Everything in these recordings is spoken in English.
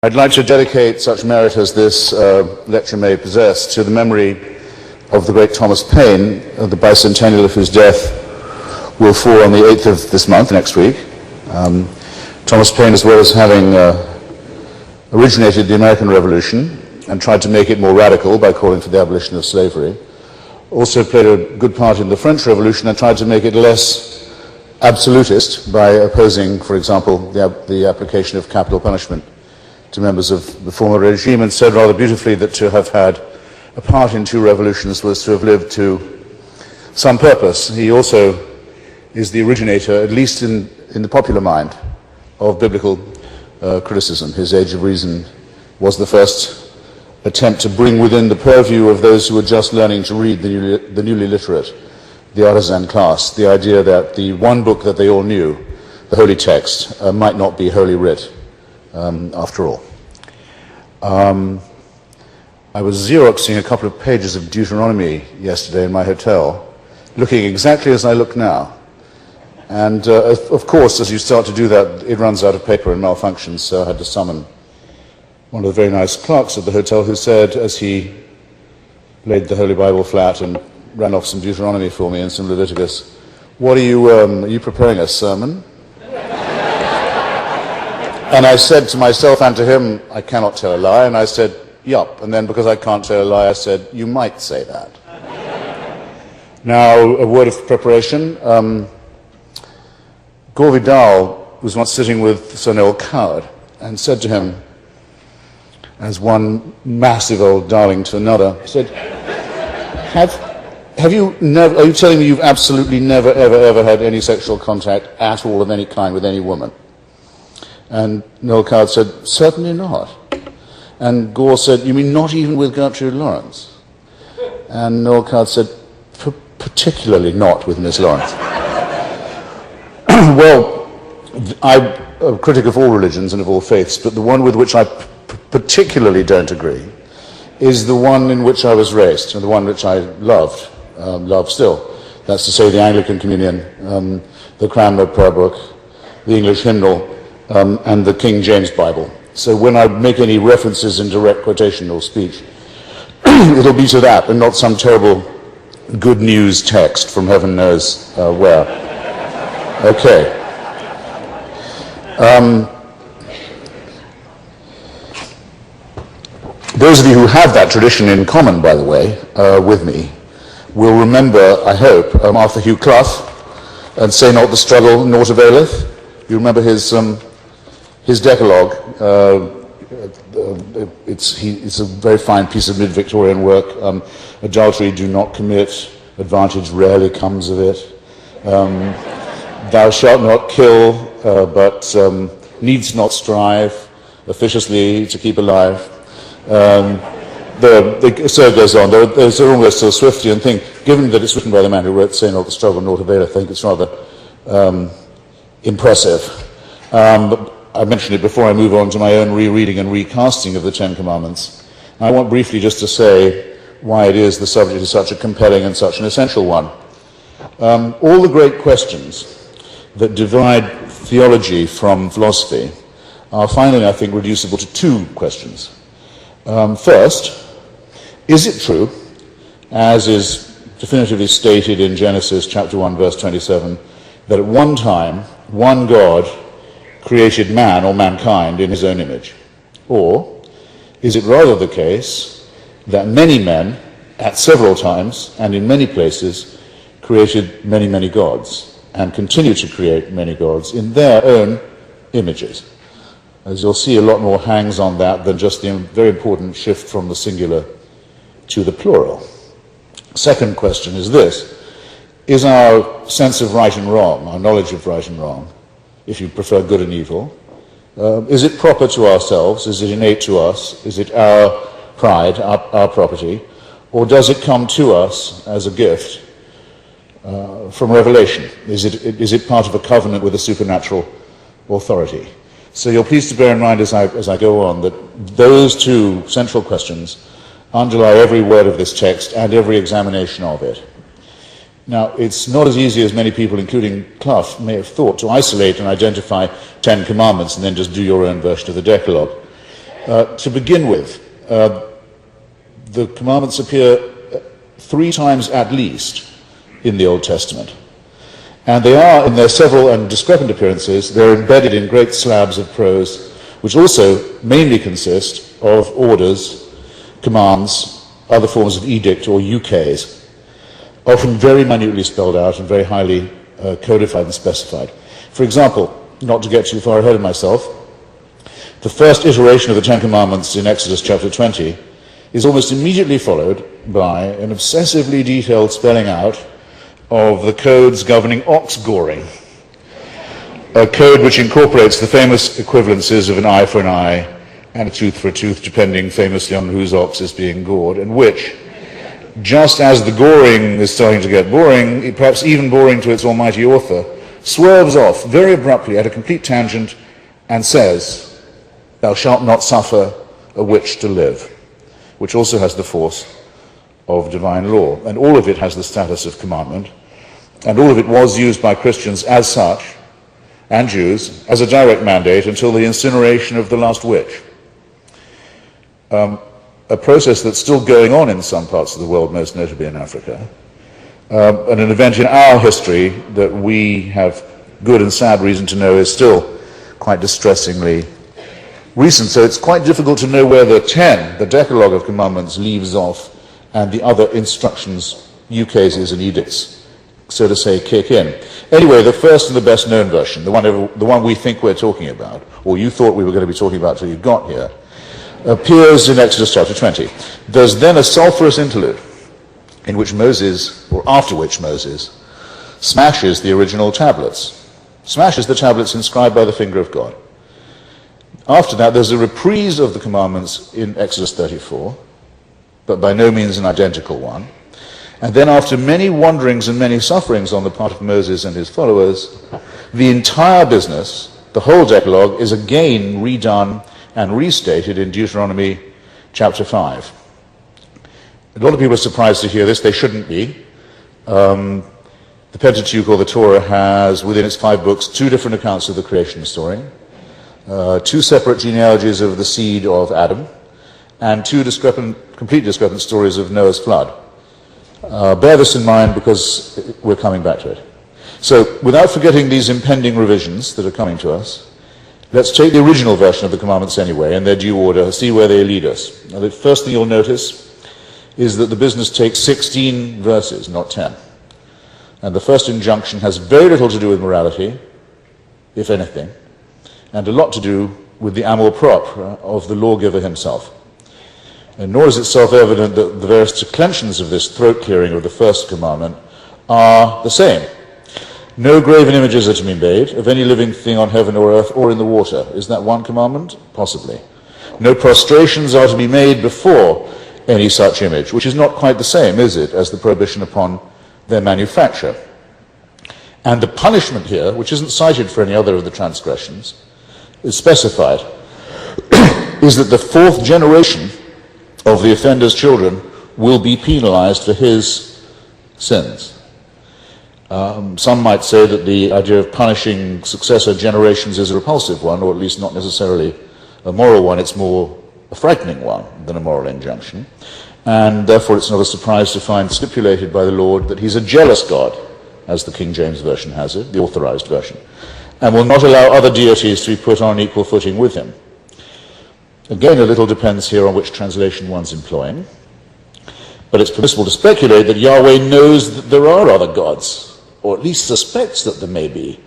I'd like to dedicate such merit as this lecture may possess to the memory of the great Thomas Paine, the bicentennial of whose death will fall on the 8th of this month, next week. Thomas Paine, as well as having originated the American Revolution and tried to make it more radical by calling for the abolition of slavery, also played a good part in the French Revolution and tried to make it less absolutist by opposing, for example, the application of capital punishment to members of the former regime, and said rather beautifully that to have had a part in two revolutions was to have lived to some purpose. He also is the originator, at least in the popular mind, of biblical criticism. His Age of Reason was the first attempt to bring within the purview of those who were just learning to read, the newly literate, the artisan class, the idea that the one book that they all knew, the Holy Text, might not be Holy Writ. After all. I was Xeroxing a couple of pages of Deuteronomy yesterday in my hotel, looking exactly as I look now. And of course, as you start to do that, it runs out of paper and malfunctions, so I had to summon one of the very nice clerks at the hotel who said, as he laid the Holy Bible flat and ran off some Deuteronomy for me and some Leviticus, "What are you preparing a sermon?" And I said to myself and to him, "I cannot tell a lie," and I said, "Yup," and then because I can't tell a lie, I said, "You might say that." Now, a word of preparation. Gore Vidal was once sitting with Sir Noel Coward and said to him, as one massive old darling to another, he said, are you telling me you've absolutely never, ever had any sexual contact at all of any kind with any woman? And Noel Coward said, "Certainly not." And Gore said, "You mean not even with Gertrude Lawrence?" And Noel Coward said, "Particularly not with Miss Lawrence." Well, I'm a critic of all religions and of all faiths, but the one with which I particularly don't agree is the one in which I was raised, and the one which I loved, love still. That's to say, the Anglican Communion, the Cranmer Prayer Book, the English hymnal, and the King James Bible. So when I make any references in direct quotation or speech, it'll be to that and not some terrible good news text from heaven knows where. Okay. Those of you who have that tradition in common, by the way, with me, will remember, I hope, Arthur Hugh Clough and "Say not the struggle naught availeth." You remember his Decalogue. It's a very fine piece of mid-Victorian work. Adultery do not commit, advantage rarely comes of it. Thou shalt not kill, but needs not strive, officiously to keep alive. So it goes on. There's almost a Swiftian thing. Given that it's written by the man who wrote "Say not the struggle naught availeth," I think it's rather impressive. But I mentioned it before I move on to my own rereading and recasting of the Ten Commandments. I want briefly just to say why it is the subject is such a compelling and such an essential one. All the great questions that divide theology from philosophy are finally, I think, reducible to two questions. First, is it true, as is definitively stated in Genesis chapter 1, verse 27, that at one time, one God created man or mankind in his own image? Or is it rather the case that many men, at several times and in many places, created many, many gods and continue to create many gods in their own images? As you'll see, a lot more hangs on that than just the very important shift from the singular to the plural. Second question is this: is our sense of right and wrong, our knowledge of right and wrong, if you prefer good and evil, is it proper to ourselves? Is it innate to us? Is it our pride, our property? Or does it come to us as a gift from revelation? Is it part of a covenant with a supernatural authority? So you're pleased to bear in mind as I go on that those two central questions underlie every word of this text and every examination of it. Now, it's not as easy as many people, including Clough, may have thought, to isolate and identify 10 commandments and then just do your own version of the Decalogue. To begin with, the commandments appear 3 times at least in the Old Testament. And they are, in their several and discrepant appearances, they're embedded in great slabs of prose, which also mainly consist of orders, commands, other forms of edict or ukase, often very minutely spelled out and very highly codified and specified. For example, not to get too far ahead of myself, the first iteration of the Ten Commandments in Exodus chapter 20 is almost immediately followed by an obsessively detailed spelling out of the codes governing ox goring, a code which incorporates the famous equivalences of an eye for an eye and a tooth for a tooth, depending famously on whose ox is being gored, and which, just as the goring is starting to get boring, perhaps even boring to its almighty author, swerves off very abruptly at a complete tangent and says, "Thou shalt not suffer a witch to live," which also has the force of divine law. And all of it has the status of commandment, and all of it was used by Christians as such, and Jews, as a direct mandate until the incineration of the last witch. A process that's still going on in some parts of the world, most notably in Africa, and an event in our history that we have good and sad reason to know is still quite distressingly recent. So it's quite difficult to know where the Decalogue of Commandments, leaves off and the other instructions, ukases and edicts, so to say, kick in. Anyway, the first and the best known version, the one we think we're talking about, or you thought we were going to be talking about till you got here, appears in Exodus chapter 20. There's then a sulphurous interlude in which Moses, or after which Moses, smashes the original tablets, smashes the tablets inscribed by the finger of God. After that, there's a reprise of the commandments in Exodus 34, but by no means an identical one. And then after many wanderings and many sufferings on the part of Moses and his followers, the entire business, the whole Decalogue, is again redone and restated in Deuteronomy chapter 5. A lot of people are surprised to hear this. They shouldn't be. The Pentateuch, or the Torah, has within its 5 books 2 different accounts of the creation story, 2 separate genealogies of the seed of Adam, and 2 completely discrepant stories of Noah's flood. Bear this in mind because we're coming back to it. So, without forgetting these impending revisions that are coming to us, let's take the original version of the commandments anyway, in their due order, see where they lead us. Now, the first thing you'll notice is that the business takes 16 verses, not 10. And the first injunction has very little to do with morality, if anything, and a lot to do with the amour propre of the lawgiver himself. And nor is it self-evident that the various declensions of this throat-clearing of the first commandment are the same. No graven images are to be made of any living thing on heaven or earth or in the water. Is that one commandment? Possibly. No prostrations are to be made before any such image, which is not quite the same, is it, as the prohibition upon their manufacture. And the punishment here, which isn't cited for any other of the transgressions, is specified, is that the 4th generation of the offender's children will be penalized for his sins. Some might say that the idea of punishing successor generations is a repulsive one, or at least not necessarily a moral one. It's more a frightening one than a moral injunction. And therefore it's not a surprise to find stipulated by the Lord that he's a jealous God, as the King James Version has it, the authorized version, and will not allow other deities to be put on equal footing with him. Again, a little depends here on which translation one's employing, but it's permissible to speculate that Yahweh knows that there are other gods, or at least suspects that there may be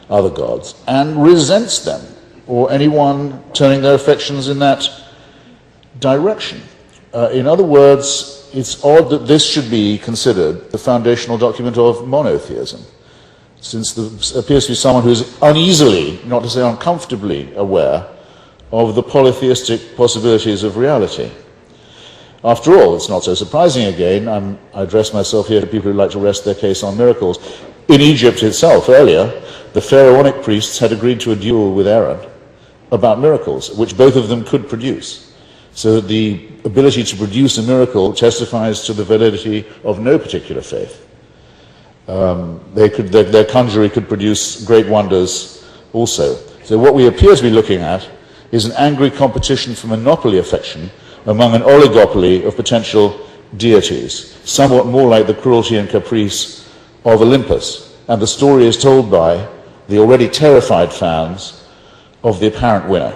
other gods, and resents them, or anyone turning their affections in that direction. In other words, it's odd that this should be considered the foundational document of monotheism, since there appears to be someone who's uneasily, not to say uncomfortably, aware of the polytheistic possibilities of reality. After all, it's not so surprising again, I address myself here to people who like to rest their case on miracles. In Egypt itself, earlier, the pharaonic priests had agreed to a duel with Aaron about miracles, which both of them could produce. So that the ability to produce a miracle testifies to the validity of no particular faith. Their conjurer could produce great wonders also. So what we appear to be looking at is an angry competition for monopoly affection among an oligopoly of potential deities, somewhat more like the cruelty and caprice of Olympus, and the story is told by the already terrified fans of the apparent winner.